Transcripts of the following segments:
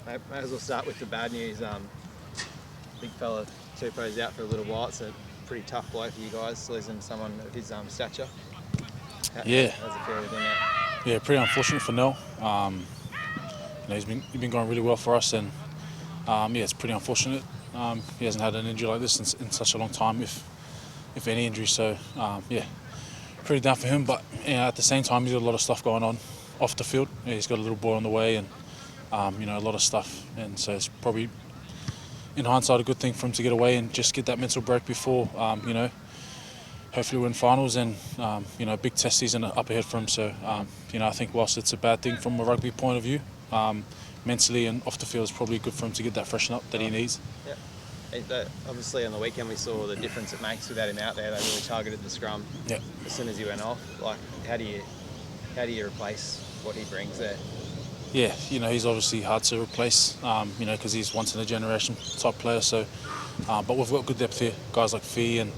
May as well start with the bad news. Big fella Tupou's out for a little while. It's a pretty tough blow for you guys, losing someone of his stature. Yeah, How's it feel with him out? yeah, pretty unfortunate for Nell. He's been going really well for us, and yeah, it's pretty unfortunate. He hasn't had an injury like this in such a long time, if any injury. So yeah, pretty down for him. But at the same time, he's got a lot of stuff going on off the field. Yeah, he's got a little boy on the way, and a lot of stuff. And so it's probably, in hindsight, a good thing for him to get away and just get that mental break before hopefully win finals, and big test season up ahead for him. So I think whilst it's a bad thing from a rugby point of view, mentally and off the field, it's probably good for him to get that freshen up that he needs. Yeah. Obviously on the weekend we saw the difference it makes without him out there. They really targeted the scrum. Yeah. As soon as he went off, like how do you replace what he brings there? Yeah, he's obviously hard to replace, because he's once in a generation type player. So, but we've got good depth here, guys like Fee and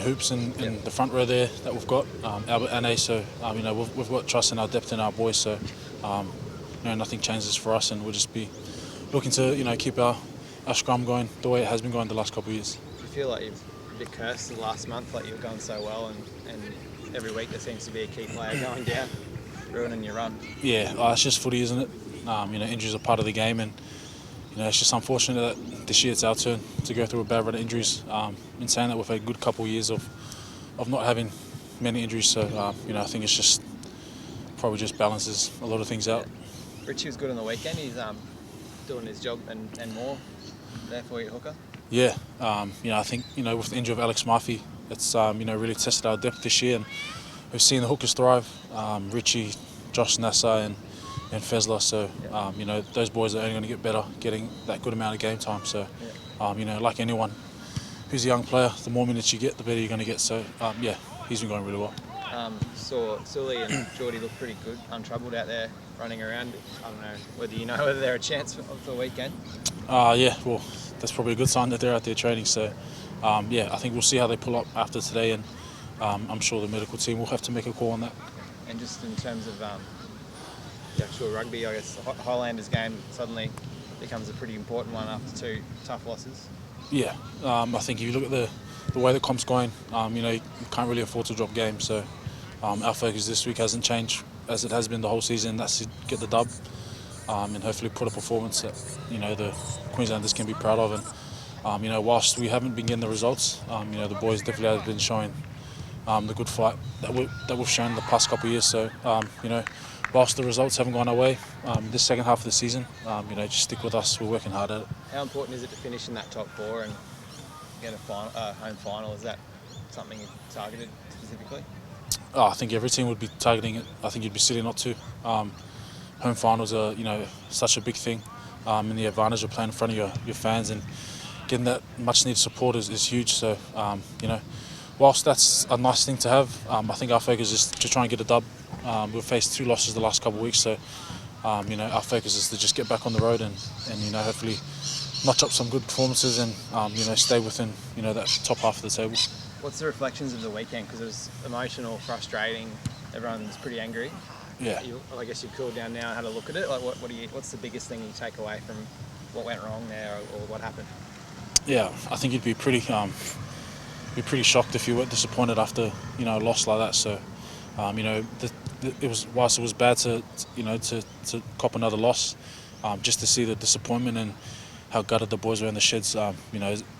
Hoops in the front row there that we've got, Albert Ane. So, we've got trust in our depth and our boys. So, nothing changes for us, and we'll just be looking to keep our scrum going the way it has been going the last couple of years. Do you feel like you've a bit cursed the last month, like you were going so well, and every week there seems to be a key player going down, ruining your run? Yeah, it's just footy, isn't it? Injuries are part of the game, and it's just unfortunate that this year it's our turn to go through a bad run of injuries. In saying that, we've had a good couple of years of not having many injuries, so I think it's just probably just balances a lot of things out. Yeah. Richie was good on the weekend. He's doing his job and more there for you, hooker. Yeah, I think with the injury of Alex Murphy, it's really tested our depth this year, and we've seen the hookers thrive. Richie, Josh Nassar, and Fezler. So those boys are only going to get better, getting that good amount of game time. So like anyone who's a young player, the more minutes you get, the better you're going to get. So he's been going really well. Saw Sully and Geordie look pretty good, untroubled out there running around. I don't know whether they're a chance for the weekend. Yeah, well, that's probably a good sign that they're out there training. So I think we'll see how they pull up after today, and I'm sure the medical team will have to make a call on that. And just in terms of the actual rugby, I guess the Highlanders game suddenly becomes a pretty important one after two tough losses. Yeah, I think if you look at the way the comp's going, you can't really afford to drop games. So our focus this week hasn't changed as it has been the whole season. That's to get the dub, and hopefully put a performance that the Queenslanders can be proud of. And whilst we haven't been getting the results, the boys definitely have been showing the good fight that we've shown the past couple of years. So whilst the results haven't gone our way this second half of the season, just stick with us. We're working hard at it. How important is it to finish in that top four and get a home final? Is that something you've targeted specifically? I think every team would be targeting it. I think you'd be silly not to. Home finals are such a big thing, and the advantage of playing in front of your fans and getting that much needed support is huge. So whilst that's a nice thing to have, I think our focus is to try and get a dub. We've faced 2 losses the last couple of weeks, so our focus is to just get back on the road and hopefully notch up some good performances and stay within that top half of the table. What's the reflections of the weekend? Because it was emotional, frustrating. Everyone's pretty angry. Yeah. I guess you've cooled down now and had a look at it. Like, what's the biggest thing you take away from what went wrong there or what happened? Yeah, I think you'd be pretty shocked if you weren't disappointed after a loss like that. So whilst it was bad to cop another loss, just to see the disappointment and how gutted the boys were in the sheds,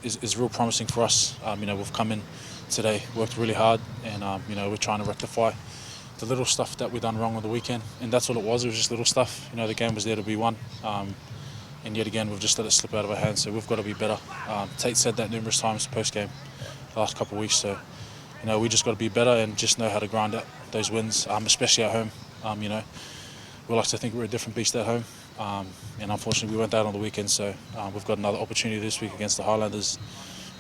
is real promising for us. We've come in today, worked really hard, and we're trying to rectify the little stuff that we done wrong on the weekend, and that's all it was. It was just little stuff. The game was there to be won, and yet again we've just let it slip out of our hands. So we've got to be better. Tate said that numerous times post game, the last couple of weeks. So we just got to be better and just know how to grind out those wins, especially at home. We like to think we're a different beast at home, and unfortunately we weren't that on the weekend. So we've got another opportunity this week against the Highlanders.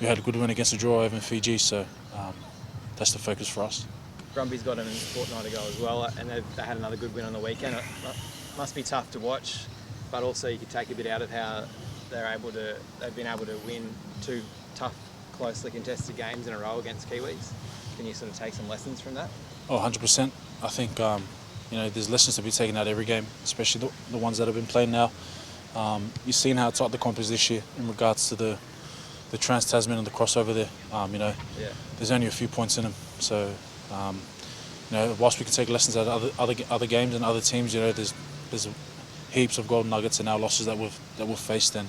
We had a good win against a draw over in Fiji, so that's the focus for us. Brumby's got them a fortnight ago as well, and they had another good win on the weekend. It must be tough to watch, but also you could take a bit out of how they've been able to win 2 tough, closely contested games in a row against Kiwis. Can you sort of take some lessons from that? Oh, 100%. I think there's lessons to be taken out of every game, especially the ones that have been played now. You've seen how tight the comp is this year in regards to the Trans-Tasman and the crossover there. Yeah. There's only a few points in them, so whilst we can take lessons out of other games and other teams, there's heaps of golden nuggets in our losses that we've faced. And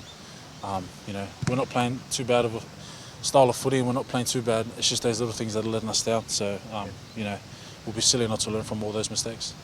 we're not playing too bad of a style of footy, and we're not playing too bad. It's just those little things that are letting us down. So we'll be silly not to learn from all those mistakes.